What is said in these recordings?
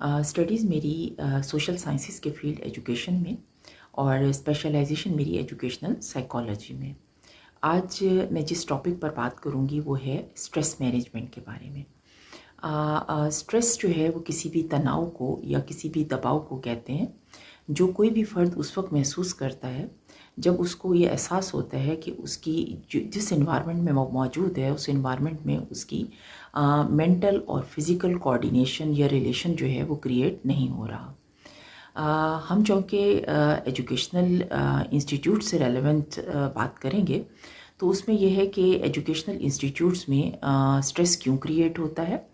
Studies मेरी social sciences के field education में और स्पेशलाइजेशन मेरी एजुकेशनल साइकोलॉजी में। आज मैं जिस टॉपिक पर बात करूँगी वो है स्ट्रेस मैनेजमेंट के बारे में। स्ट्रेस जो है वो किसी भी तनाव को या किसी भी दबाव को कहते हैं जो कोई भी फ़र्द उस वक्त महसूस करता है जब उसको ये एहसास होता है कि उसकी जिस इन्वायरमेंट में वो मौजूद है उस इन्वायरमेंट में उसकी मेंटल और फिज़िकल कोऑर्डिनेशन या रिलेशन जो है वो क्रिएट नहीं हो रहा। हम चूँकि एजुकेशनल इंस्टीट्यूट से रेलेवेंट बात करेंगे तो उसमें यह है कि एजुकेशनल इंस्टीट्यूट्स में स्ट्रेस क्यों क्रिएट होता है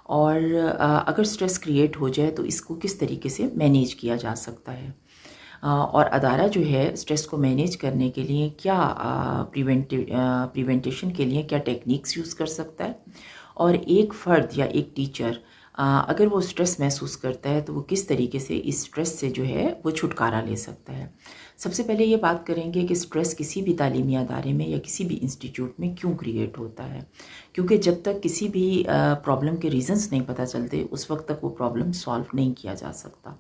और अगर स्ट्रेस क्रिएट हो जाए तो इसको किस तरीके से मैनेज किया जा सकता है। और अदारा जो है स्ट्रेस को मैनेज करने के लिए क्या प्रिवेंटेशन के लिए क्या टेक्निक्स यूज़ कर सकता है और एक फ़र्द या एक टीचर अगर वो स्ट्रेस महसूस करता है तो वो किस तरीके से इस स्ट्रेस से जो है वो छुटकारा ले सकता है। सबसे पहले ये बात करेंगे कि स्ट्रेस किसी भी तालीमी अदारे में या किसी भी इंस्टीट्यूट में क्यों क्रिएट होता है, क्योंकि जब तक किसी भी प्रॉब्लम के रीज़न्स नहीं पता चलते उस वक्त तक वो प्रॉब्लम सॉल्व नहीं किया जा सकता।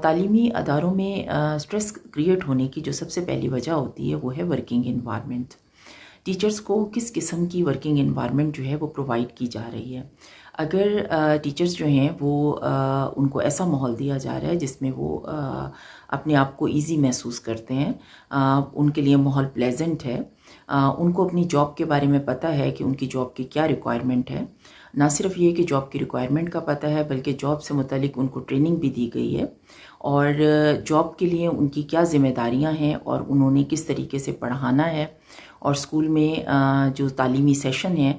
तालीमी अदारों में स्ट्रेस क्रिएट होने की जो सबसे पहली वजह होती है वो है वर्किंग एनवायरनमेंट। टीचर्स को किस किस्म की वर्किंग एनवायरनमेंट जो है वो प्रोवाइड की जा रही है। अगर टीचर्स जो हैं वो उनको ऐसा माहौल दिया जा रहा है जिसमें वो अपने आप को ईज़ी महसूस करते हैं, उनके लिए माहौल प्लेजेंट है, उनको अपनी जॉब के बारे में पता है कि उनकी जॉब की क्या रिक्वायरमेंट है, ना सिर्फ ये कि जॉब की रिक्वायरमेंट का पता है बल्कि जॉब से मुतालिक उनको ट्रेनिंग भी दी गई है और जॉब के लिए उनकी क्या ज़िम्मेदारियां हैं और उन्होंने किस तरीके से पढ़ाना है और स्कूल में जो तालीमी सेशन है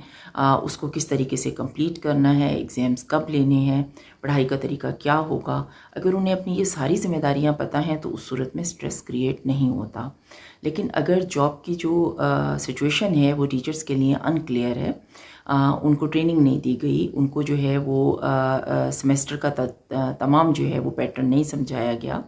उसको किस तरीके से कंप्लीट करना है, एग्ज़ाम्स कब लेने हैं, पढ़ाई का तरीका क्या होगा। अगर उन्हें अपनी ये सारी ज़िम्मेदारियां पता हैं तो उस सूरत में स्ट्रेस क्रिएट नहीं होता। लेकिन अगर जॉब की जो सिचुएशन है वो टीचर्स के लिए अनक्लियर है, उनको ट्रेनिंग नहीं दी गई, उनको जो है वो सेमेस्टर का तमाम जो है वो पैटर्न नहीं समझाया गया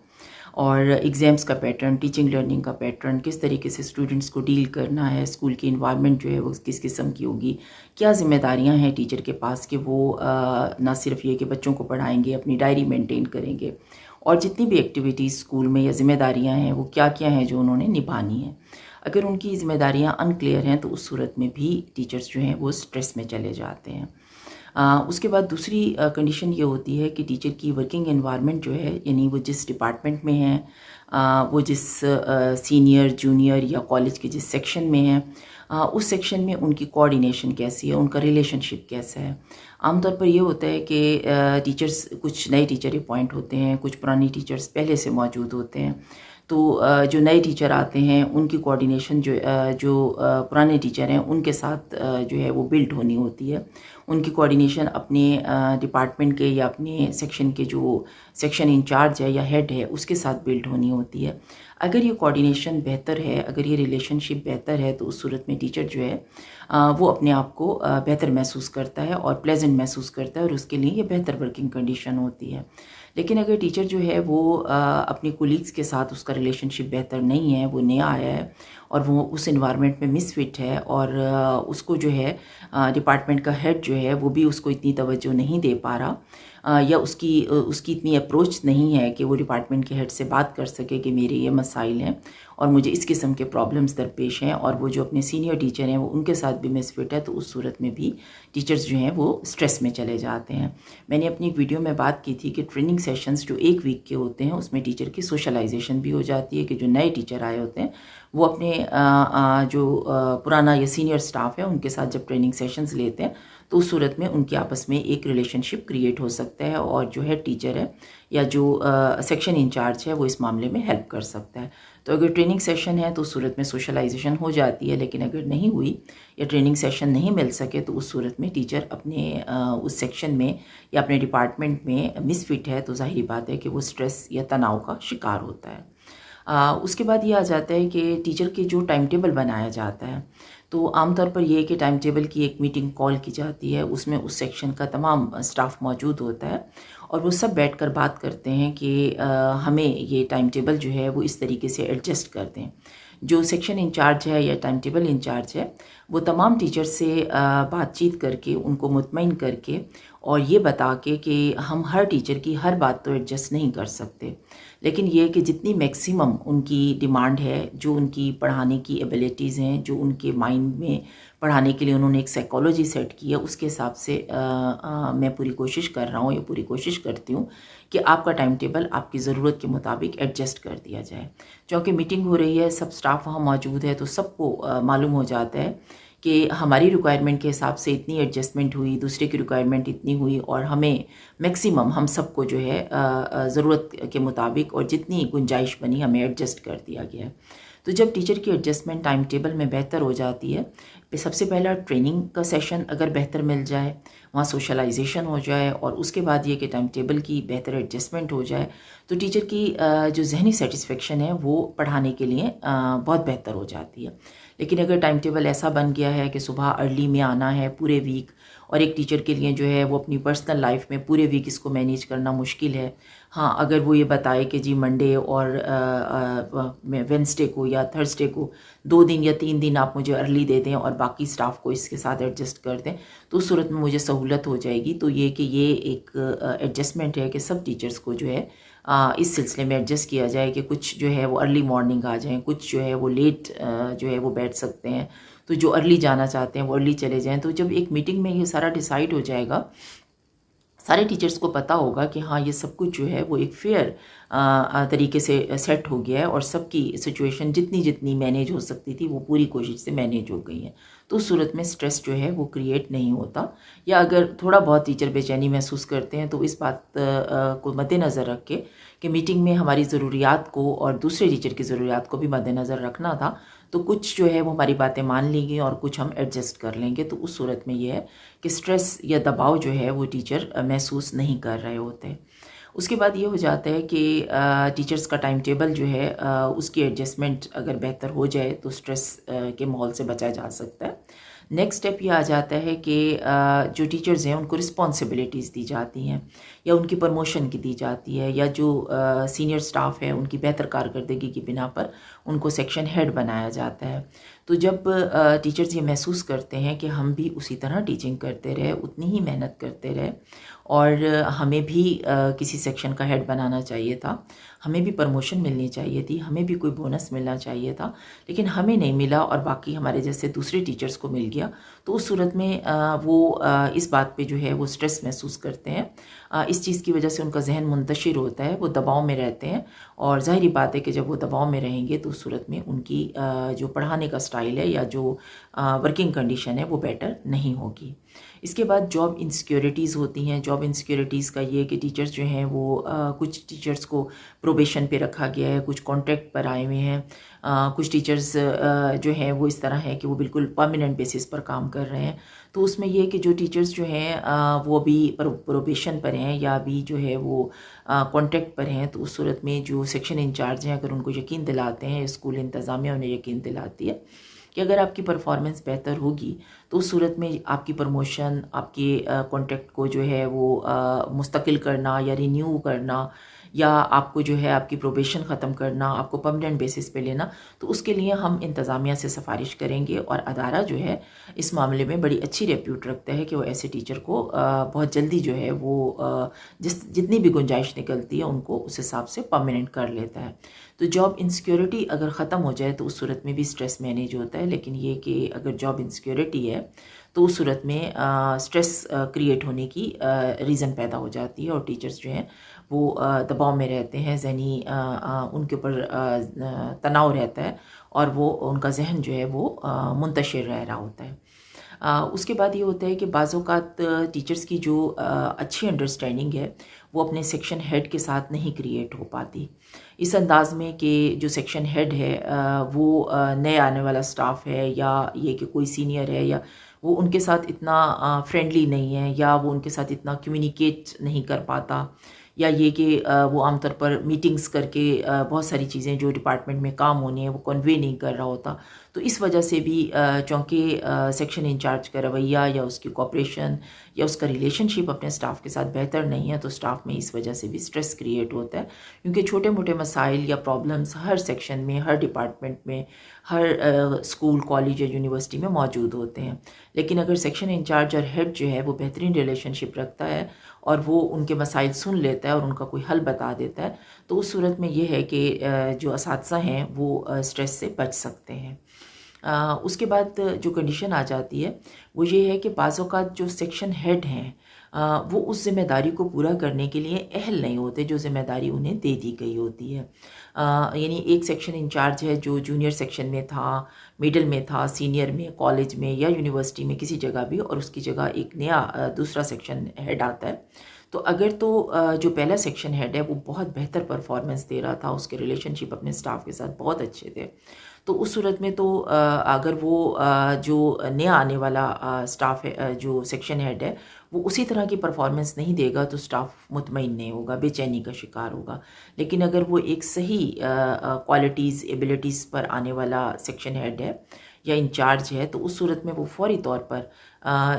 और एग्ज़ाम्स का पैटर्न, टीचिंग लर्निंग का पैटर्न, किस तरीके से स्टूडेंट्स को डील करना है, स्कूल की इन्वायरमेंट जो है वो किस किस्म की होगी, क्या ज़िम्मेदारियां हैं टीचर के पास कि वो ना सिर्फ ये कि बच्चों को पढ़ाएंगे, अपनी डायरी मेंटेन करेंगे और जितनी भी एक्टिविटीज़ स्कूल में या ज़िम्मेदारियाँ हैं वो क्या क्या हैं जो उन्होंने निभानी है। अगर उनकी ज़िम्मेदारियाँ अनक्लियर हैं तो उस सूरत में भी टीचर्स जो हैं वो स्ट्रेस में चले जाते हैं। उसके बाद दूसरी कंडीशन ये होती है कि टीचर की वर्किंग एनवायरनमेंट जो है, यानी वो जिस डिपार्टमेंट में है, वो जिस सीनियर जूनियर या कॉलेज के जिस सेक्शन में है, उस सेक्शन में उनकी कोऑर्डिनेशन कैसी है, उनका रिलेशनशिप कैसा है। आमतौर पर ये होता है कि टीचर्स, कुछ नए टीचर अपॉइंट होते हैं, कुछ पुरानी टीचर्स पहले से मौजूद होते हैं, तो जो नए टीचर आते हैं उनकी कोऑर्डिनेशन जो पुराने टीचर हैं उनके साथ जो है वो बिल्ड होनी होती है। उनकी कोऑर्डिनेशन अपने डिपार्टमेंट के या अपने सेक्शन के जो सेक्शन इंचार्ज है या हेड है उसके साथ बिल्ड होनी होती है। अगर ये कोऑर्डिनेशन बेहतर है, अगर ये रिलेशनशिप बेहतर है तो उस सूरत में टीचर जो है वो अपने आप को बेहतर महसूस करता है और प्लेजेंट महसूस करता है और उसके लिए ये बेहतर वर्किंग कंडीशन होती है। लेकिन अगर टीचर जो है वो अपने कोलीग्स के साथ उसका रिलेशनशिप बेहतर नहीं है, वो नया आया है और वो उस इन्वायरमेंट में मिसफिट है और उसको जो है डिपार्टमेंट का हेड जो है वो भी उसको इतनी तवज्जो नहीं दे पा रहा या उसकी इतनी अप्रोच नहीं है कि वो डिपार्टमेंट के हेड से बात कर सके कि मेरे ये मसाइल हैं और मुझे इस किस्म के प्रॉब्लम्स दरपेश हैं, और वो जो अपने सीनियर टीचर हैं वो उनके साथ भी मिसफिट है, तो उस सूरत में भी टीचर्स जो हैं वो स्ट्रेस में चले जाते हैं। मैंने अपनी वीडियो में बात की थी कि ट्रेनिंग सेशंस जो 1 वीक के होते हैं उसमें टीचर की सोशलाइजेशन भी हो जाती है कि जो नए टीचर आए होते हैं वो अपने जो पुराना या सीनियर स्टाफ है उनके साथ जब ट्रेनिंग सेशंस लेते हैं तो उस सूरत में उनके आपस में एक रिलेशनशिप क्रिएट हो सकता है और जो हेड टीचर है या जो सेक्शन इंचार्ज है वो इस मामले में हेल्प कर सकता है। तो अगर ट्रेनिंग सेशन है तो उस सूरत में सोशलाइजेशन हो जाती है, लेकिन अगर नहीं हुई या ट्रेनिंग सेशन नहीं मिल सके तो उस सूरत में टीचर अपने उस सेक्शन में या अपने डिपार्टमेंट में मिसफिट है तो ज़ाहिरी बात है कि वो स्ट्रेस या तनाव का शिकार होता है। उसके बाद ये आ जाता है कि टीचर के जो टाइम टेबल बनाया जाता है, तो आमतौर पर यह है कि टाइम टेबल की एक मीटिंग कॉल की जाती है, उसमें उस सेक्शन का तमाम स्टाफ मौजूद होता है और वो सब बैठकर बात करते हैं कि हमें ये टाइम टेबल जो है वो इस तरीके से एडजस्ट कर दें। जो सेक्शन इंचार्ज है या टाइम टेबल इंचार्ज है वो तमाम टीचर से बातचीत करके उनको मुतमईन करके और ये बता के कि हम हर टीचर की हर बात तो एडजस्ट नहीं कर सकते, लेकिन ये है कि जितनी मैक्सिमम उनकी डिमांड है, जो उनकी पढ़ाने की एबिलिटीज़ हैं, जो उनके माइंड में पढ़ाने के लिए उन्होंने एक साइकोलॉजी सेट की है, उसके हिसाब से मैं पूरी कोशिश कर रहा हूँ या पूरी कोशिश करती हूँ कि आपका टाइम टेबल आपकी ज़रूरत के मुताबिक एडजस्ट कर दिया जाए। क्योंकि मीटिंग हो रही है, सब स्टाफ वहाँ मौजूद है, तो सबको मालूम हो जाता है कि हमारी रिक्वायरमेंट के हिसाब से इतनी एडजस्टमेंट हुई, दूसरे की रिक्वायरमेंट इतनी हुई, और हमें मैक्सिमम हम सबको जो है ज़रूरत के मुताबिक और जितनी गुंजाइश बनी हमें एडजस्ट कर दिया गया है। तो जब टीचर की एडजस्टमेंट टाइम टेबल में बेहतर हो जाती है, सबसे पहला ट्रेनिंग का सेशन अगर बेहतर मिल जाए, वहाँ सोशलाइजेशन हो जाए, और उसके बाद ये कि टाइम टेबल की बेहतर एडजस्टमेंट हो जाए, तो टीचर की जो जहनी सेटिस्फेक्शन है वो पढ़ाने के लिए बहुत बेहतर हो जाती है। लेकिन अगर टाइम टेबल ऐसा बन गया है कि सुबह अर्ली में आना है पूरे वीक, और एक टीचर के लिए जो है वो अपनी पर्सनल लाइफ में पूरे वीक इसको मैनेज करना मुश्किल है। हाँ, अगर वो ये बताए कि जी मंडे और वेडनेसडे को या थर्सडे को 2 दिन या 3 दिन आप मुझे अर्ली दे दें और बाकी स्टाफ को इसके साथ एडजस्ट कर दें, तो उस सूरत में मुझे सहूलत हो जाएगी। तो ये कि ये एक एडजस्टमेंट है कि सब टीचर्स को जो है इस सिलसिले में एडजस्ट किया जाए कि कुछ जो है वो अर्ली मॉर्निंग आ जाएँ, कुछ जो है वो लेट जो है वो बैठ सकते हैं। तो जो अर्ली जाना चाहते हैं वो अर्ली चले जाएँ। तो जब एक मीटिंग में ये सारा डिसाइड हो जाएगा, सारे टीचर्स को पता होगा कि हाँ, ये सब कुछ जो है वो एक फेयर तरीके से सेट हो गया है, और सबकी सिचुएशन जितनी जितनी मैनेज हो सकती थी वो पूरी कोशिश से मैनेज हो गई है। तो उस सूरत में स्ट्रेस जो है वो क्रिएट नहीं होता। या अगर थोड़ा बहुत टीचर बेचैनी महसूस करते हैं, तो इस बात को मद्देनज़र रख के कि मीटिंग में हमारी ज़रूरियात को और दूसरे टीचर की ज़रूरियात को भी मद्देनज़र रखना था, तो कुछ जो है वो हमारी बातें मान लेंगे और कुछ हम एडजस्ट कर लेंगे। तो उस सूरत में ये है कि स्ट्रेस या दबाव जो है वो टीचर महसूस नहीं कर रहे होते। उसके बाद ये हो जाता है कि टीचर्स का टाइम टेबल जो है उसकी एडजस्टमेंट अगर बेहतर हो जाए तो स्ट्रेस के माहौल से बचा जा सकता है। नेक्स्ट स्टेप ये आ जाता है कि जो टीचर्स हैं उनको रिस्पॉन्सिबिलिटीज़ दी जाती हैं, या उनकी प्रमोशन की दी जाती है, या जो सीनियर स्टाफ है उनकी बेहतर कारकर्दगी की बिना पर उनको सेक्शन हेड बनाया जाता है। तो जब टीचर्स ये महसूस करते हैं कि हम भी उसी तरह टीचिंग करते रहे, उतनी ही मेहनत करते रहे, और हमें भी किसी सेक्शन का हेड बनाना चाहिए था, हमें भी प्रमोशन मिलनी चाहिए थी, हमें भी कोई बोनस मिलना चाहिए था, लेकिन हमें नहीं मिला और बाकी हमारे जैसे दूसरे टीचर्स को मिल गया, तो उस सूरत में वो इस बात पे जो है वो स्ट्रेस महसूस करते हैं। इस चीज़ की वजह से उनका जहन मुंतशिर होता है, वो दबाव में रहते हैं, और ज़ाहिरी बात है कि जब वो दबाव में रहेंगे तो उस सूरत में उनकी जो पढ़ाने का स्टाइल है या जो वर्किंग कंडीशन है वो बेटर नहीं होगी। इसके बाद जॉब इनसिक्योरिटीज़ होती हैं। जॉब इनसिक्योरिटीज़ का ये कि टीचर्स जो हैं वो कुछ टीचर्स को प्रोबेशन पे रखा गया है, कुछ कॉन्ट्रैक्ट पर आए हुए हैं, कुछ टीचर्स जो हैं वो इस तरह है कि वो बिल्कुल परमानेंट बेसिस पर काम कर रहे हैं। तो उसमें ये है कि जो टीचर्स जो हैं वो अभी प्रोबेशन पर हैं या अभी जो है वो कॉन्ट्रैक्ट पर हैं, तो उस सूरत में जो सेक्शन इंचार्ज हैं अगर उनको यकीन दिलाते हैं, स्कूल इंतज़ामिया उन्हें यकीन दिलाती है कि अगर आपकी परफॉर्मेंस बेहतर होगी तो उस सूरत में आपकी प्रमोशन, आपके कॉन्ट्रैक्ट को जो है वो मुस्तकिल करना या रिन्यू करना, या आपको जो है आपकी प्रोबेशन ख़त्म करना, आपको परमानेंट बेसिस पे लेना, तो उसके लिए हम इंतज़ामिया से सिफारिश करेंगे। और अदारा जो है इस मामले में बड़ी अच्छी रेप्यूट रखता है कि वो ऐसे टीचर को बहुत जल्दी जो है वो जितनी भी गुंजाइश निकलती है उनको उस हिसाब से परमानेंट कर लेता है। तो जॉब इनसिक्योरिटी अगर ख़त्म हो जाए तो उस सूरत में भी स्ट्रेस मैनेज होता है, लेकिन ये कि अगर जॉब इनसिक्योरिटी है तो उस सूरत में स्ट्रेस क्रिएट होने की रीज़न पैदा हो जाती है, और टीचर्स जो हैं वो दबाव में रहते हैं, ज़हनी उनके ऊपर तनाव रहता है, और वो उनका जहन जो है वो मुंतशिर रह रहा होता है। उसके बाद ये होता है कि बाज़ औक़ात टीचर्स की जो अच्छी अंडरस्टैंडिंग है वो अपने सेक्शन हेड के साथ नहीं क्रिएट हो पाती, इस अंदाज़ में कि जो सेक्शन हेड है वो नए आने वाला स्टाफ है, या ये कि कोई सीनियर है, या वो उनके साथ इतना फ्रेंडली नहीं है, या वो उनके साथ इतना कम्युनिकेट नहीं कर पाता, या ये कि वो आमतौर पर मीटिंग्स करके बहुत सारी चीज़ें जो डिपार्टमेंट में काम होनी है वो कन्वे नहीं कर रहा होता। तो इस वजह से भी चूँकि सेक्शन इंचार्ज का रवैया या उसकी कोऑपरेशन या उसका रिलेशनशिप अपने स्टाफ के साथ बेहतर नहीं है, तो स्टाफ में इस वजह से भी स्ट्रेस क्रिएट होता है। क्योंकि छोटे मोटे मसाइल या प्रॉब्लम्स हर सेक्शन में, हर डिपार्टमेंट में, हर स्कूल, कॉलेज या यूनिवर्सिटी में मौजूद होते हैं। लेकिन अगर सेक्शन इंचार्ज और हेड जो है वो बेहतरीन रिलेशनशिप रखता है और वो उनके मसाइल सुन लेता है और उनका कोई हल बता देता है, तो उस सूरत में ये है कि जो असातिज़ा हैं वो स्ट्रेस से बच सकते हैं। उसके बाद जो कंडीशन आ जाती है वो ये है कि बाज़ औक़ात जो सेक्शन हेड हैं वो उस ज़िम्मेदारी को पूरा करने के लिए अहल नहीं होते जो ज़िम्मेदारी उन्हें दे दी गई होती है। यानी एक सेक्शन इंचार्ज है जो जूनियर सेक्शन में था, मिडल में था, सीनियर में, कॉलेज में या यूनिवर्सिटी में किसी जगह भी, और उसकी जगह एक नया दूसरा सेक्शन हेड आता है। तो अगर तो जो पहला सेक्शन हेड है वो बहुत बेहतर परफॉर्मेंस दे रहा था, उसके रिलेशनशिप अपने स्टाफ के साथ बहुत अच्छे थे, तो उस सूरत में तो अगर वो जो नया आने वाला स्टाफ है, जो सेक्शन हेड है, वो उसी तरह की परफॉर्मेंस नहीं देगा तो स्टाफ मुतमईन नहीं होगा, बेचैनी का शिकार होगा। लेकिन अगर वो एक सही क्वालिटीज़, एबिलिटीज़ पर आने वाला सेक्शन हेड है या इंचार्ज है, तो उस सूरत में वो फ़ौरी तौर पर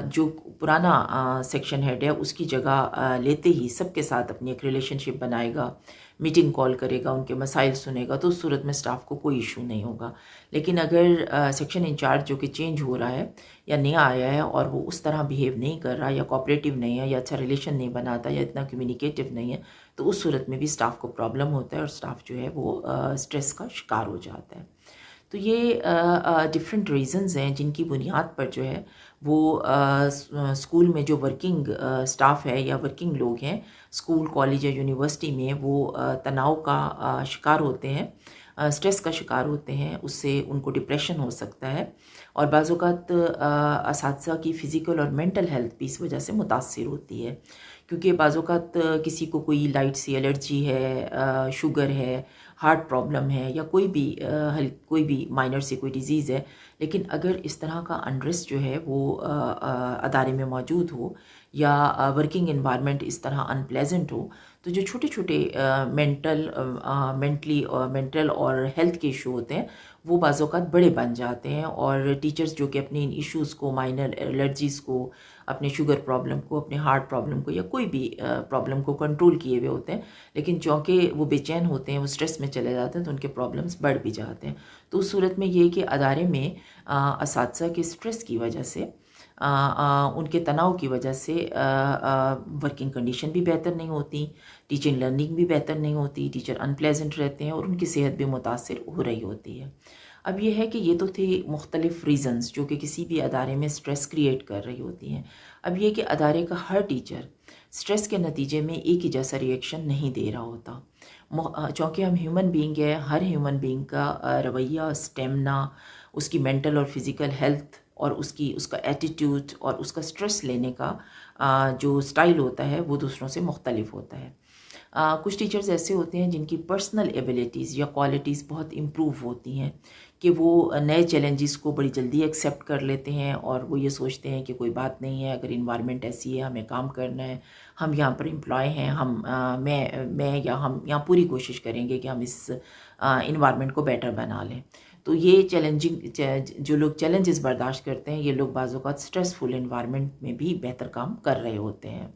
जो पुराना सेक्शन हेड है उसकी जगह लेते ही सबके साथ अपनी एक रिलेशनशिप बनाएगा, मीटिंग कॉल करेगा, उनके मसाइल सुनेगा, तो उस सूरत में स्टाफ को कोई इशू नहीं होगा। लेकिन अगर सेक्शन इंचार्ज जो कि चेंज हो रहा है या नया आया है और वो उस तरह बिहेव नहीं कर रहा या कोऑपरेटिव नहीं है या अच्छा रिलेशन नहीं बनाता या इतना कम्युनिकेटिव नहीं है, तो उस सूरत में भी स्टाफ को प्रॉब्लम होता है और स्टाफ जो है वो स्ट्रेस का शिकार हो जाता है। तो ये डिफरेंट रीज़न्स हैं जिनकी बुनियाद पर जो है वो स्कूल में जो वर्किंग स्टाफ है या वर्किंग लोग हैं, स्कूल, कॉलेज या यूनिवर्सिटी में वो तनाव का शिकार होते हैं, स्ट्रेस का शिकार होते हैं, उससे उनको डिप्रेशन हो सकता है और बाज़ औक़ात असातिज़ा की फ़िज़िकल और मेंटल हेल्थ भी इस वजह से मुतासिर होती है। क्योंकि बाज़ औक़ात किसी को कोई लाइट सी एलर्जी है, शुगर है, हार्ट प्रॉब्लम है या कोई भी माइनर सी कोई डिज़ीज़ है, लेकिन अगर इस तरह का अनरेस्ट जो है वो अदारे में मौजूद हो या वर्किंग एनवायरनमेंट इस तरह अनप्लेजेंट हो, तो जो छोटे-छोटे मेंटल और हेल्थ के इशू होते हैं वो बाज़ औक़ात बड़े बन जाते हैं और टीचर्स जो कि अपने इन इश्यूज़ को, माइनर एलर्जीज़ को, अपने शुगर प्रॉब्लम को, अपने हार्ट प्रॉब्लम को या कोई भी प्रॉब्लम को कंट्रोल किए हुए होते हैं, लेकिन चूँकि वो बेचैन होते हैं, वो स्ट्रेस में चले जाते हैं, तो उनके प्रॉब्लम्स बढ़ भी जाते हैं। तो उस सूरत में ये है कि अदारे में असातिज़ा के स्ट्रेस की वजह से, उनके तनाव की वजह से वर्किंग कंडीशन भी बेहतर नहीं होती, टीचिंग लर्निंग भी बेहतर नहीं होती, टीचर अनप्लेजेंट रहते हैं और उनकी सेहत भी मुतासिर हो रही होती है। अब ये है कि ये तो थे मुख्तलिफ़ रीज़न्स जो कि किसी भी अदारे में स्ट्रेस क्रिएट कर रही होती हैं। अब ये कि अदारे का हर टीचर स्ट्रेस के नतीजे में एक ही जैसा रिएक्शन नहीं दे रहा होता। चूँकि हम ह्यूमन बीइंग हैं, हर ह्यूमन बीइंग का रवैया, स्टेमिना, उसकी मेंटल और फिज़िकल हेल्थ और उसका एटीट्यूड और उसका स्ट्रेस लेने का जो स्टाइल होता है वो दूसरों से मुख्तलिफ होता है। कुछ टीचर्स ऐसे होते हैं जिनकी पर्सनल एबिलिटीज़ या क्वालिटीज़ बहुत इम्प्रूव होती हैं कि वो नए चैलेंजेस को बड़ी जल्दी एक्सेप्ट कर लेते हैं और वो ये सोचते हैं कि कोई बात नहीं है, अगर इन्वायरमेंट ऐसी है, हमें काम करना है, हम यहाँ पर एम्प्लॉय हैं, मैं या हम यहाँ पूरी कोशिश करेंगे कि हम इस इन्वायरमेंट को बेटर बना लें। तो ये जो लोग चैलेंजेस बर्दाश्त करते हैं, ये लोग बाज़ औक़ात स्ट्रेसफुल इन्वायरमेंट में भी बेहतर काम कर रहे होते हैं।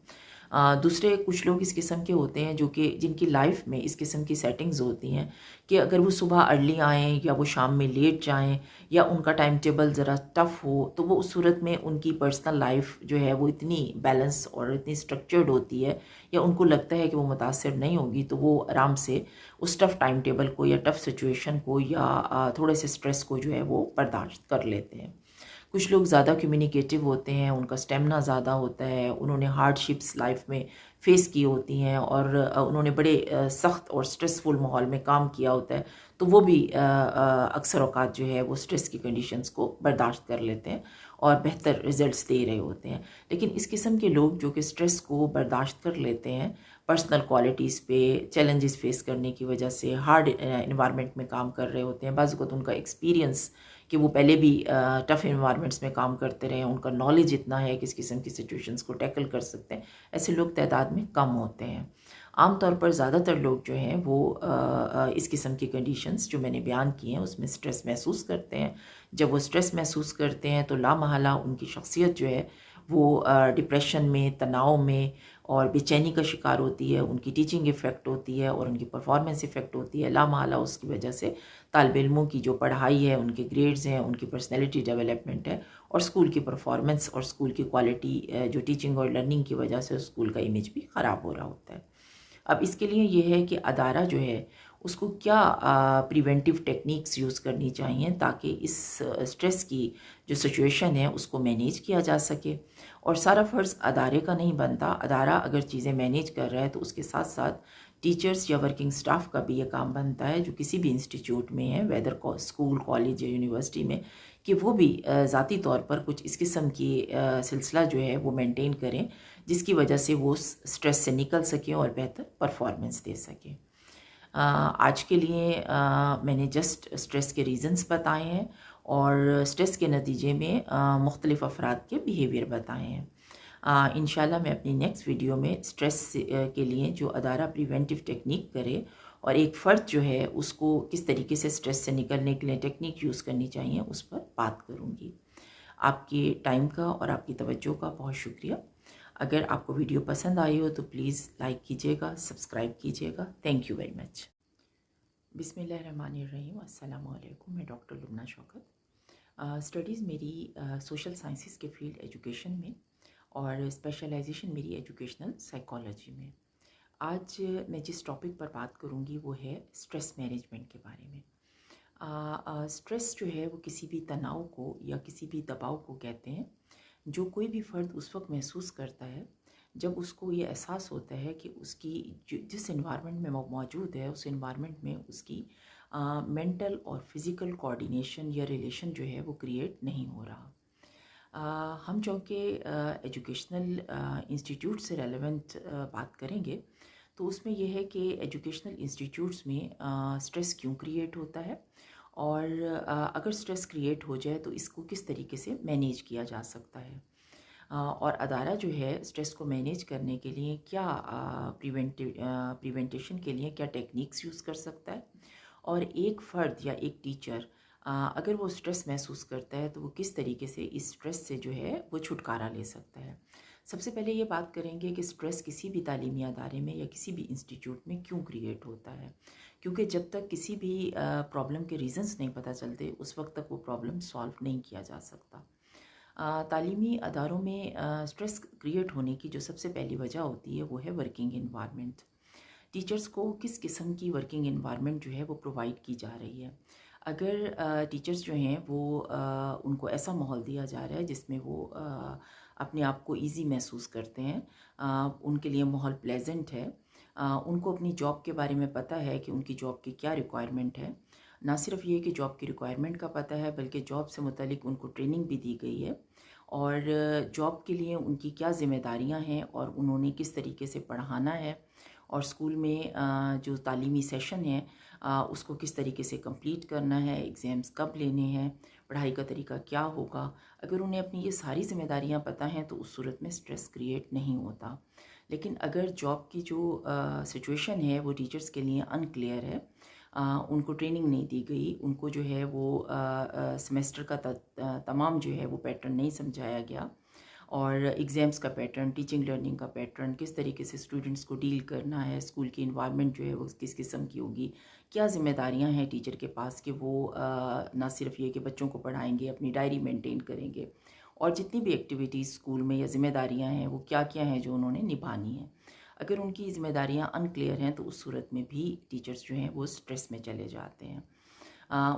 दूसरे कुछ लोग इस किस्म के होते हैं जो कि जिनकी लाइफ में इस किस्म की सेटिंग्स होती हैं कि अगर वो सुबह अर्ली आएँ या वो शाम में लेट जाएँ या उनका टाइम टेबल ज़रा टफ़ हो, तो वो उस सूरत में उनकी पर्सनल लाइफ जो है वो इतनी बैलेंस और इतनी स्ट्रक्चर्ड होती है या उनको लगता है कि वो मुतासिर नहीं होगी, तो वो आराम से उस टफ़ टाइम टेबल को या टफ़ सिचुएशन को या थोड़े से स्ट्रेस को जो है वो बर्दाश्त कर लेते हैं। कुछ लोग ज़्यादा कम्युनिकेटिव होते हैं, उनका स्टेमिना ज़्यादा होता है, उन्होंने हार्डशिप्स लाइफ में फ़ेस की होती हैं और उन्होंने बड़े सख्त और स्ट्रेसफुल माहौल में काम किया होता है, तो वो भी अक्सर औक़ात जो है वो स्ट्रेस की कंडीशंस को बर्दाश्त कर लेते हैं और बेहतर रिज़ल्ट्स दे रहे होते हैं। लेकिन इस किस्म के लोग जो कि स्ट्रेस को बर्दाश्त कर लेते हैं, पर्सनल क्वालिटीज़ पे चैलेंजेस फ़ेस करने की वजह से हार्ड एनवायरनमेंट में काम कर रहे होते हैं, बाज़ वक़्त उनका एक्सपीरियंस कि वो पहले भी टफ़ एनवायरनमेंट्स में काम करते रहे हैं, उनका नॉलेज इतना है कि इस किस्म की सिचुएशंस को टैकल कर सकते हैं, ऐसे लोग तादाद में कम होते हैं। आमतौर पर ज़्यादातर लोग जो हैं वो इस किस्म की कंडीशंस जो मैंने बयान की हैं उसमें स्ट्रेस महसूस करते हैं। जब वो स्ट्रेस महसूस करते हैं तो लामहला उनकी शख्सियत जो है वो डिप्रेशन में, तनाव में और बेचैनी का शिकार होती है, उनकी टीचिंग इफ़ेक्ट होती है और उनकी परफॉर्मेंस इफ़ेक्ट होती है। लामहला उसकी वजह से तालिब इल्मों की जो पढ़ाई है, उनके ग्रेड्स हैं, उनकी पर्सनैलिटी डेवलपमेंट है और स्कूल की परफॉर्मेंस और स्कूल की क्वालिटी जो टीचिंग और लर्निंग की वजह से स्कूल का इमेज भी ख़राब हो रहा होता है। अब इसके लिए ये है कि अदारा जो है उसको क्या प्रिवेंटिव टेक्निक्स यूज़ करनी चाहिए ताकि इस स्ट्रेस की जो सिचुएशन है उसको मैनेज किया जा सके। और सारा फ़र्ज़ अदारे का नहीं बनता। अदारा अगर चीज़ें मैनेज कर रहा है तो उसके साथ साथ टीचर्स या वर्किंग स्टाफ का भी ये काम बनता है जो किसी भी इंस्टीट्यूट में है, वेदर स्कूल, कॉलेज या यूनिवर्सिटी में, कि वो भी ज़ाती तौर पर कुछ इस किस्म की सिलसिला जो है वो मेंटेन करें जिसकी वजह से वो स्ट्रेस से निकल सकें और बेहतर परफॉर्मेंस दे सकें। आज के लिए मैंने जस्ट स्ट्रेस के रीज़न्स बताए हैं और स्ट्रेस के नतीजे में मुख्तलिफ़ अफराद के बिहेवियर बताए हैं। इंशाल्लाह मैं अपनी नेक्स्ट वीडियो में स्ट्रेस के लिए जो अदारा प्रिवेंटिव टेक्निक करे और एक फ़र्द जो है उसको किस तरीके से स्ट्रेस से निकलने के लिए टेक्निक यूज़ करनी चाहिए उस पर बात करूँगी। आपके टाइम का और आपकी तवज्जो का बहुत शुक्रिया। अगर आपको वीडियो पसंद आई हो तो प्लीज़ लाइक कीजिएगा, सब्सक्राइब कीजिएगा। Thank you very much. बिस्मिल्लाहिर्रहमानिर्रहीम। अस्सलाम वालेकुम। मैं डॉक्टर लुबना शौकत। स्टडीज़ मेरी सोशल साइंसेस के फील्ड एजुकेशन में और स्पेशलाइजेशन मेरी एजुकेशनल साइकोलॉजी में। आज मैं जिस टॉपिक पर बात करूँगी वो है स्ट्रेस मैनेजमेंट के बारे में। स्ट्रेस जो है वो किसी भी तनाव को या किसी भी दबाव को कहते हैं जो कोई भी फ़र्द उस वक्त महसूस करता है जब उसको ये एहसास होता है कि उसकी जिस इन्वायरमेंट में वो मौजूद है उस इन्वायरमेंट में उसकी मेंटल और फिज़िकल कोऑर्डिनेशन या रिलेशन जो है वो क्रिएट नहीं हो रहा। हम चूँकि एजुकेशनल इंस्टीट्यूट से रेलेवेंट बात करेंगे तो उसमें यह है कि एजुकेशनल इंस्टीट्यूट्स में स्ट्रेस क्यों क्रिएट होता है और अगर स्ट्रेस क्रिएट हो जाए तो इसको किस तरीके से मैनेज किया जा सकता है। और अदारा जो है स्ट्रेस को मैनेज करने के लिए क्या प्रिवेंटेशन के लिए क्या टेक्निक्स यूज़ कर सकता है और एक फ़र्द या एक टीचर अगर वो स्ट्रेस महसूस करता है तो वो किस तरीके से इस स्ट्रेस से जो है वो छुटकारा ले सकता है। सबसे पहले ये बात करेंगे कि स्ट्रेस किसी भी तालीमी अदारे में या किसी भी इंस्टीट्यूट में क्यों क्रिएट होता है, क्योंकि जब तक किसी भी प्रॉब्लम के रीज़न्स नहीं पता चलते उस वक्त तक वो प्रॉब्लम सॉल्व नहीं किया जा सकता। तालीमी अदारों में स्ट्रेस क्रिएट होने की जो सबसे पहली वजह होती है वो है वर्किंग एनवायरनमेंट। टीचर्स को किस किस्म की वर्किंग एनवायरनमेंट जो है वो प्रोवाइड की जा रही है। अगर टीचर्स जो हैं वो उनको ऐसा माहौल दिया जा रहा है जिसमें वो अपने आप को इजी महसूस करते हैं, उनके लिए माहौल प्लेजेंट है, उनको अपनी जॉब के बारे में पता है कि उनकी जॉब की क्या रिक्वायरमेंट है, ना सिर्फ ये कि जॉब की रिक्वायरमेंट का पता है बल्कि जॉब से मुतालिक उनको ट्रेनिंग भी दी गई है और जॉब के लिए उनकी क्या ज़िम्मेदारियां हैं और उन्होंने किस तरीके से पढ़ाना है और स्कूल में जो तालीमी सेशन है उसको किस तरीके से कंप्लीट करना है, एग्ज़ाम्स कब लेने हैं, पढ़ाई का तरीका क्या होगा। अगर उन्हें अपनी ये सारी ज़िम्मेदारियां पता हैं तो उस सूरत में स्ट्रेस क्रिएट नहीं होता। लेकिन अगर जॉब की जो सिचुएशन है वो टीचर्स के लिए अनक्लियर है, उनको ट्रेनिंग नहीं दी गई, उनको जो है वो सेमेस्टर का तमाम जो है वो पैटर्न नहीं समझाया गया और एग्ज़ाम्स का पैटर्न, टीचिंग लर्निंग का पैटर्न, किस तरीके से स्टूडेंट्स को डील करना है, स्कूल की इन्वायरमेंट जो है वो किस किस्म की होगी, क्या ज़िम्मेदारियां हैं टीचर के पास कि वो ना सिर्फ ये कि बच्चों को पढ़ाएंगे, अपनी डायरी मेंटेन करेंगे और जितनी भी एक्टिविटीज़ स्कूल में या ज़िम्मेदारियां हैं वो क्या क्या हैं जो उन्होंने निभानी है। अगर उनकी ज़िम्मेदारियां अनक्लियर हैं तो उस सूरत में भी टीचर्स जो हैं वो स्ट्रेस में चले जाते हैं।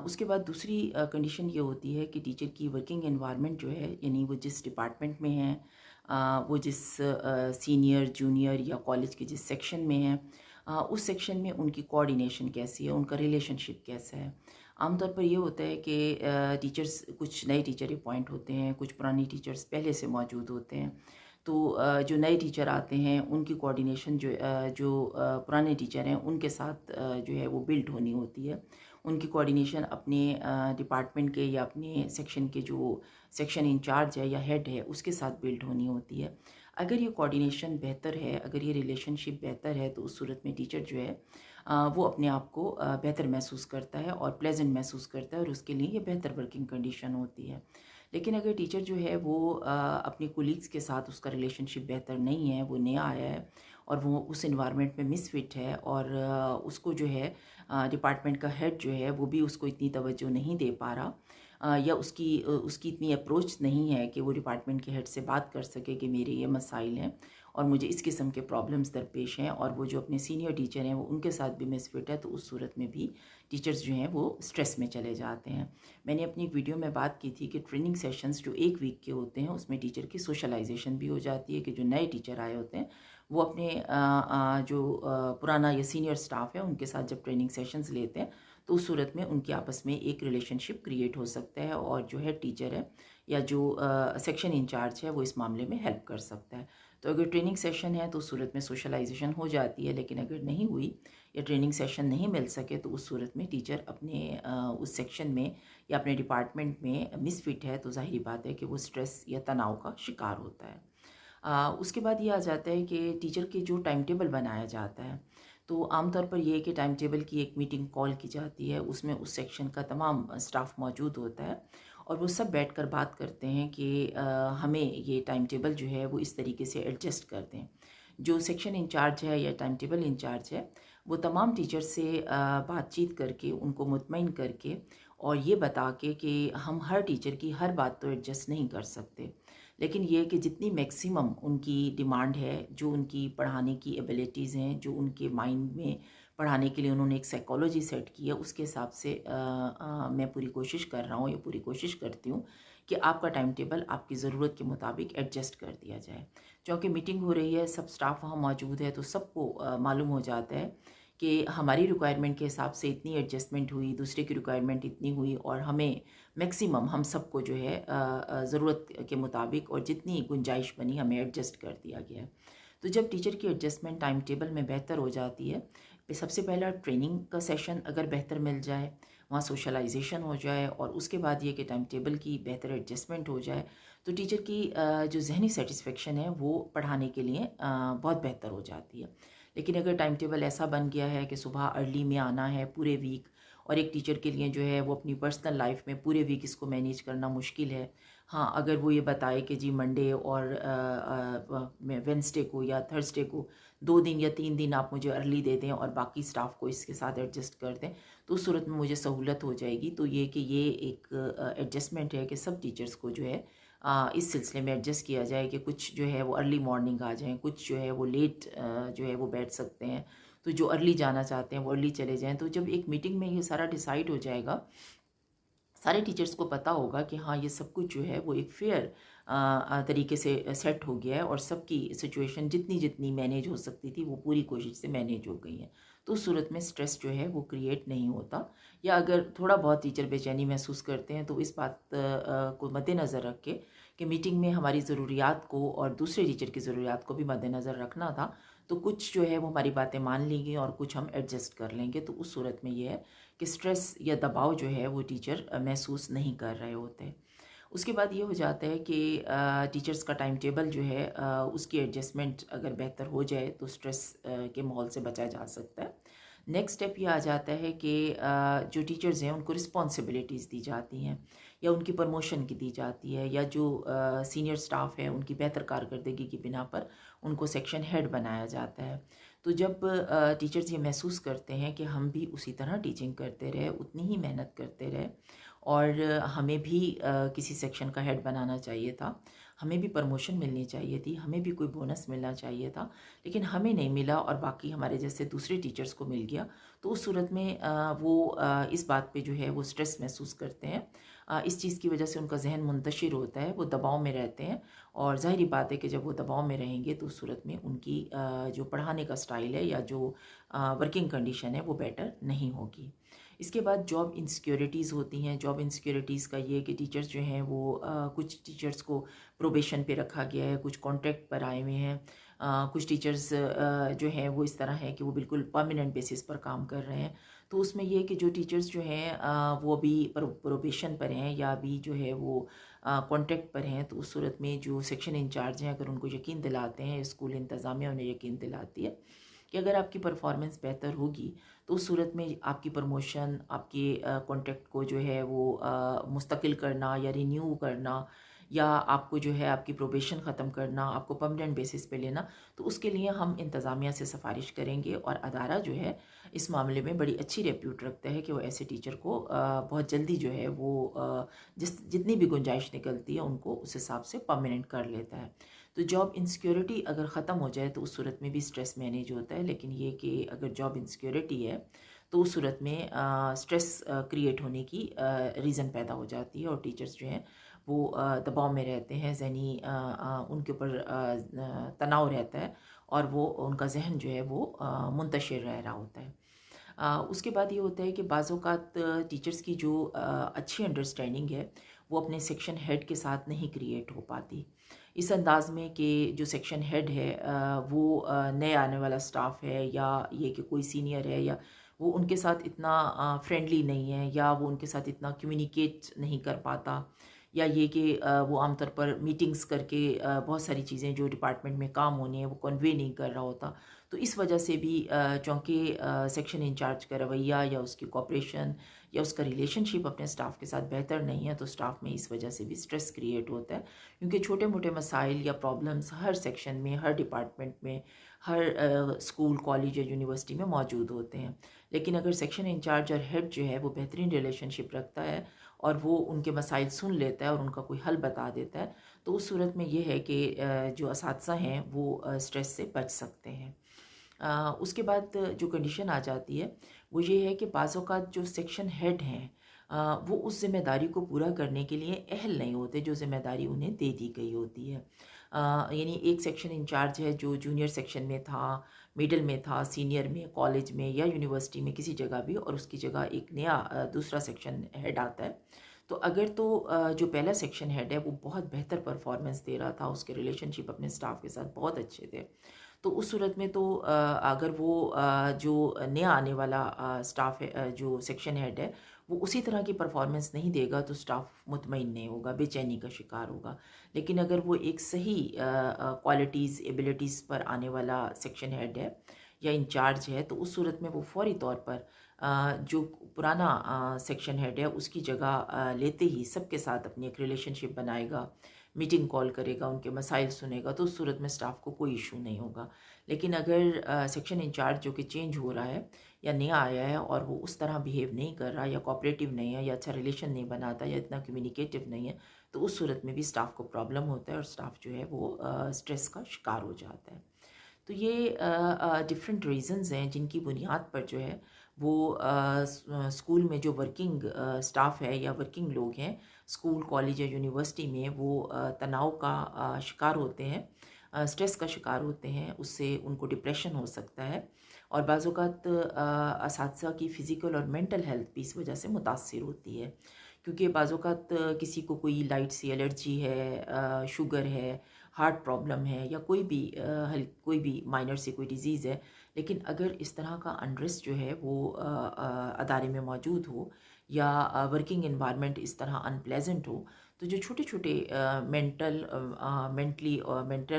उसके बाद दूसरी कंडीशन ये होती है कि टीचर की वर्किंग एनवायरनमेंट जो है, यानी वो जिस डिपार्टमेंट में है, वो जिस सीनियर जूनियर या कॉलेज के जिस सेक्शन में है, उस सेक्शन में उनकी कोऑर्डिनेशन कैसी है, उनका रिलेशनशिप कैसा है। आमतौर पर ये होता है कि टीचर्स, कुछ नए टीचर अपॉइंट होते हैं, कुछ पुरानी टीचर्स पहले से मौजूद होते हैं। तो जो नए टीचर आते हैं उनकी कोऑर्डिनेशन जो पुराने टीचर हैं उनके साथ जो है वो बिल्ड होनी होती है। उनकी कोऑर्डिनेशन अपने डिपार्टमेंट के या अपने सेक्शन के जो सेक्शन इंचार्ज है या हेड है उसके साथ बिल्ड होनी होती है। अगर ये कोऑर्डिनेशन बेहतर है, अगर ये रिलेशनशिप बेहतर है, तो उस सूरत में टीचर जो है वो अपने आप को बेहतर महसूस करता है और प्लेजेंट महसूस करता है, और उसके लिए ये बेहतर वर्किंग कंडीशन होती है। लेकिन अगर टीचर जो है वो अपने कोलीग्स के साथ उसका रिलेशनशिप बेहतर नहीं है, वो नया आया है और वो उस एनवायरनमेंट में मिसफिट है, और उसको जो है डिपार्टमेंट का हेड जो है वो भी उसको इतनी तवज्जो नहीं दे पा रहा, या उसकी इतनी अप्रोच नहीं है कि वो डिपार्टमेंट के हेड से बात कर सके कि मेरे ये मसाइल हैं और मुझे इस किस्म के प्रॉब्लम्स दरपेश हैं, और वो जो अपने सीनियर टीचर हैं वो उनके साथ भी मिसफिट है, तो उस सूरत में भी टीचर्स जो हैं वो स्ट्रेस में चले जाते हैं। मैंने अपनी एक वीडियो में बात की थी कि ट्रेनिंग सेशंस जो 1 वीक के होते हैं उसमें टीचर की सोशलाइजेशन भी हो जाती है, कि जो नए टीचर आए होते हैं वो अपने जो पुराना या सीनियर स्टाफ है उनके साथ जब ट्रेनिंग सेशंस लेते हैं, तो उस सूरत में उनके आपस में एक रिलेशनशिप क्रिएट हो सकता है, और जो हेड टीचर है या जो सेक्शन इंचार्ज है वो इस मामले में हेल्प कर सकता है। तो अगर ट्रेनिंग सेशन है तो उस सूरत में सोशलाइजेशन हो जाती है, लेकिन अगर नहीं हुई या ट्रेनिंग सेशन नहीं मिल सके तो उस सूरत में टीचर अपने उस सेक्शन में या अपने डिपार्टमेंट में मिसफिट है, तो ज़ाहिरी बात है कि वो स्ट्रेस या तनाव का शिकार होता है। उसके बाद ये आ जाता है कि टीचर के जो टाइम टेबल बनाया जाता है, तो आमतौर पर ये है कि टाइम टेबल की एक मीटिंग कॉल की जाती है, उसमें उस सेक्शन का तमाम स्टाफ मौजूद होता है और वो सब बैठकर बात करते हैं कि हमें ये टाइम टेबल जो है वो इस तरीके से एडजस्ट कर दें। जो सेक्शन इंचार्ज है या टाइम टेबल इंचार्ज है वो तमाम टीचर से बातचीत करके उनको मुतमईन करके और ये बता के कि हम हर टीचर की हर बात तो एडजस्ट नहीं कर सकते, लेकिन ये कि जितनी मैक्सिमम उनकी डिमांड है, जो उनकी पढ़ाने की एबिलिटीज़ हैं, जो उनके माइंड में पढ़ाने के लिए उन्होंने एक साइकोलॉजी सेट की है, उसके हिसाब से मैं पूरी कोशिश कर रहा हूँ या पूरी कोशिश करती हूँ कि आपका टाइम टेबल आपकी ज़रूरत के मुताबिक एडजस्ट कर दिया जाए। क्योंकि मीटिंग हो रही है, सब स्टाफ वहाँ मौजूद है, तो सबको मालूम हो जाता है कि हमारी रिक्वायरमेंट के हिसाब से इतनी एडजस्टमेंट हुई, दूसरे की रिक्वायरमेंट इतनी हुई, और हमें मैक्सिमम हम सबको जो है ज़रूरत के मुताबिक और जितनी गुंजाइश बनी हमें एडजस्ट कर दिया गया है। तो जब टीचर की एडजस्टमेंट टाइम टेबल में बेहतर हो जाती है, सबसे पहला ट्रेनिंग का सेशन अगर बेहतर मिल जाए, वहाँ सोशलाइजेशन हो जाए, और उसके बाद ये कि टाइम टेबल की बेहतर एडजस्टमेंट हो जाए, तो टीचर की जो जहनी सेटिस्फेक्शन है वो पढ़ाने के लिए बहुत बेहतर हो जाती है। लेकिन अगर टाइम टेबल ऐसा बन गया है कि सुबह अर्ली में आना है पूरे वीक, और एक टीचर के लिए जो है वो अपनी पर्सनल लाइफ में पूरे वीक इसको मैनेज करना मुश्किल है। हाँ, अगर वो ये बताए कि जी मंडे और वेडनेसडे को या थर्सडे को 2 दिन या 3 दिन आप मुझे अर्ली दे दें और बाकी स्टाफ को इसके साथ एडजस्ट कर दें, तो उस सूरत में मुझे सहूलत हो जाएगी। तो ये कि ये एक एडजस्टमेंट है कि सब टीचर्स को जो है इस सिलसिले में एडजस्ट किया जाए कि कुछ जो है वो अर्ली मॉर्निंग आ जाएँ, कुछ जो है वो लेट जो है वो बैठ सकते हैं। तो जो अर्ली जाना चाहते हैं वो अर्ली चले जाएँ। तो जब एक मीटिंग में ये सारा डिसाइड हो जाएगा, सारे टीचर्स को पता होगा कि हाँ, ये सब कुछ जो है वो एक फ़ेयर तरीके से सेट हो गया है, और सबकी सिचुएशन जितनी मैनेज हो सकती थी वो पूरी कोशिश से मैनेज हो गई है। तो उस सूरत में स्ट्रेस जो है वो क्रिएट नहीं होता, या अगर थोड़ा बहुत टीचर बेचैनी महसूस करते हैं तो इस बात को मद्देनज़र रख के कि मीटिंग में हमारी ज़रूरियात को और दूसरे टीचर की ज़रूरियात को भी मद्देनज़र रखना था, तो कुछ जो है वो हमारी बातें मान लेंगे और कुछ हम एडजस्ट कर लेंगे। तो उस सूरत में ये है कि स्ट्रेस या दबाव जो है वो टीचर महसूस नहीं कर रहे होते। उसके बाद ये हो जाता है कि टीचर्स का टाइम टेबल जो है उसकी एडजस्टमेंट अगर बेहतर हो जाए तो स्ट्रेस के माहौल से बचा जा सकता है। नेक्स्ट स्टेप ये आ जाता है कि जो टीचर्स हैं उनको रिस्पॉन्सिबिलिटीज़ दी जाती हैं, या उनकी प्रमोशन की दी जाती है, या जो सीनियर स्टाफ है उनकी बेहतर कारकर्दगी की बिना पर उनको सेक्शन हेड बनाया जाता है। तो जब टीचर्स ये महसूस करते हैं कि हम भी उसी तरह टीचिंग करते रहे, उतनी ही मेहनत करते रहे, और हमें भी किसी सेक्शन का हेड बनाना चाहिए था, हमें भी प्रमोशन मिलनी चाहिए थी, हमें भी कोई बोनस मिलना चाहिए था, लेकिन हमें नहीं मिला और बाकी हमारे जैसे दूसरे टीचर्स को मिल गया, तो उस सूरत में वो इस बात पे जो है वो स्ट्रेस महसूस करते हैं। इस चीज़ की वजह से उनका जहन मुंतशिर होता है, वो दबाव में रहते हैं, और ज़ाहिरी बात है कि जब वो दबाव में रहेंगे तो उस सूरत में उनकी जो पढ़ाने का स्टाइल है या जो वर्किंग कंडीशन है वो बेटर नहीं होगी। इसके बाद जॉब इनसिक्योरिटीज़ होती हैं। जॉब इनसिक्योरिटीज़ का ये है कि टीचर्स जो हैं वो कुछ टीचर्स को प्रोबेशन पे रखा गया है, कुछ कॉन्ट्रैक्ट पर आए हुए हैं, कुछ टीचर्स जो हैं वो इस तरह हैं कि वो बिल्कुल परमानेंट बेसिस पर काम कर रहे हैं। तो उसमें ये है कि जो टीचर्स जो हैं वो अभी प्रोबेशन पर हैं या अभी जो है वो कॉन्ट्रैक्ट पर हैं, तो उस सूरत में जो सेक्शन इंचार्ज हैं अगर उनको यकीन दिलाते हैं, स्कूल इंतज़ामिया उन्हें यकीन दिलाती है कि अगर आपकी परफॉर्मेंस बेहतर होगी तो उस सूरत में आपकी प्रमोशन, आपके कॉन्ट्रैक्ट को जो है वो मुस्तकिल करना या रिन्यू करना या आपको जो है आपकी प्रोबेशन ख़त्म करना, आपको परमानेंट बेसिस पे लेना, तो उसके लिए हम इंतज़ामिया से सिफारिश करेंगे। और अदारा जो है इस मामले में बड़ी अच्छी रेप्यूट रखता है कि वो ऐसे टीचर को बहुत जल्दी जो है वो जितनी भी गुंजाइश निकलती है उनको उस हिसाब से परमानेंट कर लेता है। तो जॉब इनसिक्योरिटी अगर ख़त्म हो जाए तो उस सूरत में भी स्ट्रेस मैनेज होता है, लेकिन ये कि अगर जॉब इनसिक्योरिटी है तो उस सूरत में स्ट्रेस क्रिएट होने की रीज़न पैदा हो जाती है और टीचर्स जो हैं वो दबाव में रहते हैं, ज़हनी उनके ऊपर तनाव रहता है और वो उनका जहन जो है वो मुंतशिर रह रहा होता है। उसके बाद ये होता है कि बाज़ औक़ात टीचर्स की जो अच्छी अंडरस्टैंडिंग है वो अपने सेक्शन हेड के साथ नहीं क्रिएट हो पाती। इस अंदाज़ में कि जो सेक्शन हेड है वो नए आने वाला स्टाफ है या ये कि कोई सीनियर है या वो उनके साथ इतना फ्रेंडली नहीं है या वो उनके साथ इतना कम्युनिकेट नहीं कर पाता या ये कि वो आमतौर पर मीटिंग्स करके बहुत सारी चीज़ें जो डिपार्टमेंट में काम होनी है वो कन्वे नहीं कर रहा होता। तो इस वजह से भी चूँकि सेक्शन इंचार्ज का रवैया या उसकी कोऑपरेशन या उसका रिलेशनशिप अपने स्टाफ के साथ बेहतर नहीं है, तो स्टाफ में इस वजह से भी स्ट्रेस क्रिएट होता है। क्योंकि छोटे-मोटे मसाइल या प्रॉब्लम्स हर सेक्शन में, हर डिपार्टमेंट में, हर स्कूल, कॉलेज या यूनिवर्सिटी में मौजूद होते हैं। लेकिन अगर सेक्शन इंचार्ज और हेड जो है वो बेहतरीन रिलेशनशिप रखता है और वो उनके मसाइल सुन लेता है और उनका कोई हल बता देता है, तो उस सूरत में ये है कि जो असातिज़ा हैं वो स्ट्रेस से बच सकते हैं। उसके बाद जो कंडीशन आ जाती है वो ये है कि बाज़ औक़ात जो सेक्शन हेड हैं वो उस ज़िम्मेदारी को पूरा करने के लिए अहल नहीं होते जो ज़िम्मेदारी उन्हें दे दी गई होती है। यानी एक सेक्शन इंचार्ज है जो जूनियर सेक्शन में था, मिडल में था, सीनियर में, कॉलेज में या यूनिवर्सिटी में किसी जगह भी, और उसकी जगह एक नया दूसरा सेक्शन हेड आता है। तो अगर तो जो पहला सेक्शन हेड है वो बहुत बेहतर परफॉर्मेंस दे रहा था, उसके रिलेशनशिप अपने स्टाफ के साथ बहुत अच्छे थे, तो उस सूरत में तो अगर वो जो नया आने वाला स्टाफ है, जो सेक्शन हेड है, वो उसी तरह की परफॉर्मेंस नहीं देगा तो स्टाफ मुतमईन नहीं होगा, बेचैनी का शिकार होगा। लेकिन अगर वो एक सही क्वालिटीज़, एबिलिटीज़ पर आने वाला सेक्शन हेड है या इंचार्ज है, तो उस सूरत में वो फ़ौरी तौर पर जो पुराना सेक्शन हेड है उसकी जगह लेते ही सबके साथ अपनी एक रिलेशनशिप बनाएगा, मीटिंग कॉल करेगा, उनके मसाइल सुनेगा, तो उस सूरत में स्टाफ को कोई इशू नहीं होगा। लेकिन अगर सेक्शन इंचार्ज जो कि चेंज हो रहा है या नया आया है और वो उस तरह बिहेव नहीं कर रहा या कोऑपरेटिव नहीं है या अच्छा रिलेशन नहीं बनाता या इतना कम्युनिकेटिव नहीं है, तो उस सूरत में भी स्टाफ को प्रॉब्लम होता है और स्टाफ जो है वो स्ट्रेस का शिकार हो जाता है। तो ये डिफरेंट रीज़न्स हैं जिनकी बुनियाद पर जो है वो स्कूल में जो वर्किंग स्टाफ है या वर्किंग लोग हैं स्कूल, कॉलेज या यूनिवर्सिटी में, वो तनाव का शिकार होते हैं, स्ट्रेस का शिकार होते हैं, उससे उनको डिप्रेशन हो सकता है और बाज़ औक़ात असातिज़ा की फ़िज़िकल और मेंटल हेल्थ भी इस वजह से मुतासिर होती है। क्योंकि बाज़ औक़ात किसी को कोई लाइट सी एलर्जी है, शुगर है, हार्ट प्रॉब्लम है या कोई भी माइनर सी कोई डिज़ीज़ है, लेकिन अगर इस तरह का अनरेस्ट जो है वो अदारे में मौजूद हो या वर्किंग एनवायरनमेंट इस तरह अनप्लेजेंट हो, तो जो छोटे-छोटे मेंटल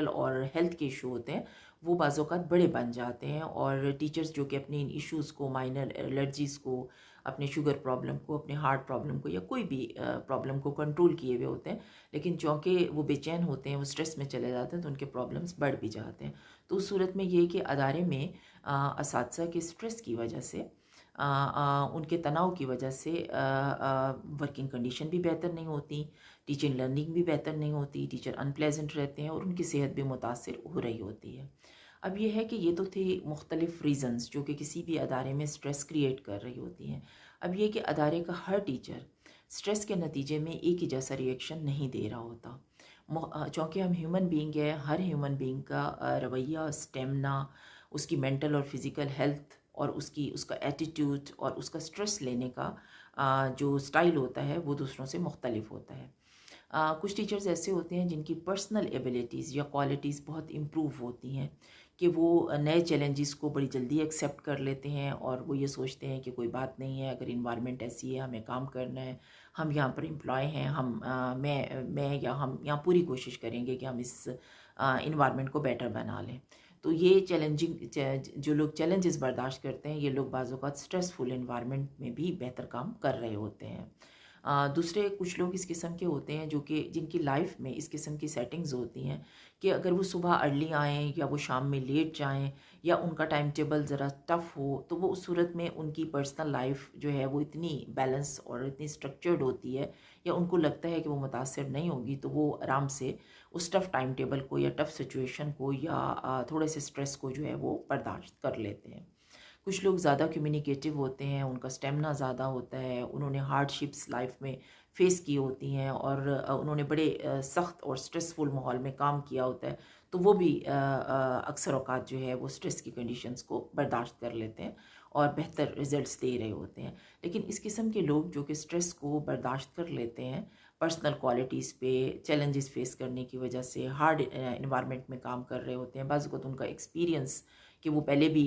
और हेल्थ के इशू होते हैं वो बाज़ औक़ात बड़े बन जाते हैं और टीचर्स जो कि अपने इन इश्यूज़ को, माइनर एलर्जीज़ को, अपने शुगर प्रॉब्लम को, अपने हार्ट प्रॉब्लम को या कोई भी प्रॉब्लम को कंट्रोल किए हुए होते हैं, लेकिन चूँकि वो बेचैन होते हैं, वो स्ट्रेस में चले जाते हैं, तो उनके प्रॉब्लम्स बढ़ भी जाते हैं। तो उस सूरत में ये है कि अदारे में असातिज़ा के स्ट्रेस की वजह से उनके तनाव की वजह से वर्किंग कंडीशन भी बेहतर नहीं होती, टीचिंग लर्निंग भी बेहतर नहीं होती, टीचर अनप्लेजेंट रहते हैं और उनकी सेहत भी मुतासिर हो रही होती है। अब ये है कि ये तो थे मुख्तलिफ़ रीज़न्स जो कि किसी भी अदारे में स्ट्रेस क्रिएट कर रही होती हैं। अब ये कि अदारे का हर टीचर स्ट्रेस के नतीजे में एक ही जैसा रिएक्शन नहीं दे रहा होता। चूँकि हम ह्यूमन बीइंग हैं, हर ह्यूमन बीइंग का रवैया, स्टेमिना, उसकी मेंटल और फिज़िकल हेल्थ और उसका एटीट्यूड और उसका स्ट्रेस लेने का जो स्टाइल होता है वो दूसरों से मुख्तलिफ होता है। कुछ टीचर्स ऐसे होते हैं जिनकी पर्सनल एबिलिटीज़ या क्वालिटीज़ बहुत इम्प्रूव होती हैं कि वो नए चैलेंजेस को बड़ी जल्दी एक्सेप्ट कर लेते हैं और वो ये सोचते हैं कि कोई बात नहीं है, अगर इन्वायरमेंट ऐसी है, हमें काम करना है, हम यहाँ पर एम्प्लॉय हैं, मैं या हम यहाँ पूरी कोशिश करेंगे कि हम इस इन्वायरमेंट को बेटर बना लें। तो ये जो लोग चैलेंजेस बर्दाश्त करते हैं, ये लोग बाज़ औक़ात स्ट्रेसफुल इन्वायरमेंट में भी बेहतर काम कर रहे होते हैं। दूसरे कुछ लोग इस किस्म के होते हैं जो कि जिनकी लाइफ में इस किस्म की सेटिंग्स होती हैं कि अगर वो सुबह अर्ली आएँ या वो शाम में लेट जाएँ या उनका टाइम टेबल ज़रा टफ़ हो, तो वो उस सूरत में उनकी पर्सनल लाइफ जो है वो इतनी बैलेंस और इतनी स्ट्रक्चर्ड होती है या उनको लगता है कि वो मुतासिर नहीं होगी, तो वो आराम से उस टफ़ टाइम टेबल को या टफ़ सिचुएशन को या थोड़े से स्ट्रेस को जो है वो बर्दाश्त कर लेते हैं। कुछ लोग ज़्यादा कम्युनिकेटिव होते हैं, उनका स्टेमिना ज़्यादा होता है, उन्होंने हार्डशिप्स लाइफ में फ़ेस की होती हैं और उन्होंने बड़े सख्त और स्ट्रेसफुल माहौल में काम किया होता है, तो वो भी अक्सर औक़ात जो है वो स्ट्रेस की कंडीशंस को बर्दाश्त कर लेते हैं और बेहतर रिज़ल्ट्स दे रहे होते हैं। लेकिन इस किस्म के लोग जो कि स्ट्रेस को बर्दाश्त कर लेते हैं, पर्सनल क्वालिटीज़ पे चैलेंजेस फ़ेस करने की वजह से हार्ड एनवायरनमेंट में काम कर रहे होते हैं, बाज़ वक़्त उनका एक्सपीरियंस कि वो पहले भी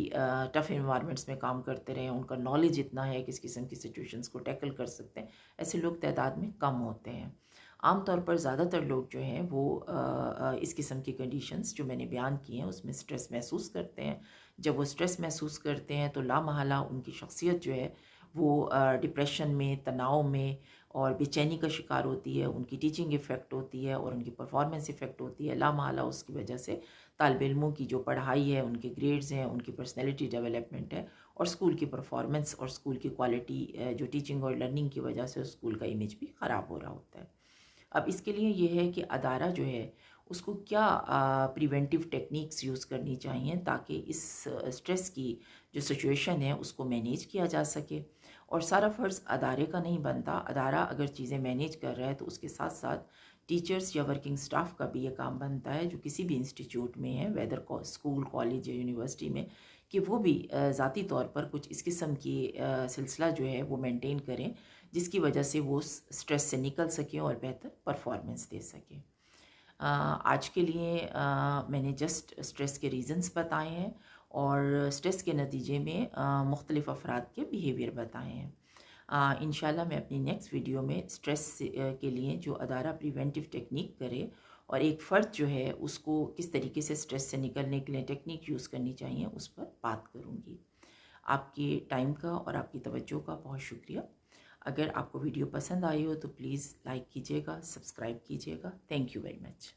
टफ़ एनवायरनमेंट्स में काम करते रहे हैं, उनका नॉलेज इतना है कि इस किस्म की सिचुएशंस को टैकल कर सकते हैं, ऐसे लोग तादाद में कम होते हैं। आम तौर पर ज़्यादातर लोग जो हैं वो इस किस्म की कंडीशंस जो मैंने बयान की हैं उसमें स्ट्रेस महसूस करते हैं। जब वो स्ट्रेस महसूस करते हैं तो लामहला उनकी शख्सियत जो है वो डिप्रेशन में, तनाव में और बेचैनी का शिकार होती है, उनकी टीचिंग इफ़ेक्ट होती है और उनकी परफॉर्मेंस इफ़ेक्ट होती है। लामहला उसकी वजह से तालिब इल्मों की जो पढ़ाई है, उनके ग्रेड्स हैं, उनकी पर्सनैलिटी डेवलपमेंट है और स्कूल की परफॉर्मेंस और स्कूल की क्वालिटी जो टीचिंग और लर्निंग की वजह से स्कूल का इमेज भी ख़राब हो रहा होता है। अब इसके लिए ये है कि अदारा जो है उसको क्या प्रिवेंटिव टेक्निक्स यूज़ करनी चाहिए ताकि इस स्ट्रेस की जो सिचुएशन है उसको मैनेज किया जा सके। और सारा फ़र्ज़ अदारे का नहीं बनता, अदारा अगर चीज़ें मैनेज कर रहा है तो उसके साथ साथ टीचर्स या वर्किंग स्टाफ का भी ये काम बनता है जो किसी भी इंस्टीट्यूट में है, वेदर स्कूल, कॉलेज या यूनिवर्सिटी में, कि वो भी ज़ाती तौर पर कुछ इस किस्म की सिलसिला जो है वो मेंटेन करें जिसकी वजह से वो स्ट्रेस से निकल सकें और बेहतर परफॉर्मेंस दे सकें। आज के लिए मैंने जस्ट स्ट्रेस के रीज़न्स बताए हैं और स्ट्रेस के नतीजे में मुख्तलिफ़ अफराद के बिहेवियर बताए हैं। इंशाल्लाह मैं अपनी नेक्स्ट वीडियो में स्ट्रेस के लिए जो अदारा प्रिवेंटिव टेक्निक करे और एक फ़र्द जो है उसको किस तरीके से स्ट्रेस से निकलने के लिए टेक्निक यूज़ करनी चाहिए उस पर बात करूँगी। आपके टाइम का और आपकी तवज्जो का बहुत शुक्रिया। अगर आपको वीडियो पसंद आई हो तो प्लीज़ लाइक कीजिएगा, सब्सक्राइब कीजिएगा। Thank you very much.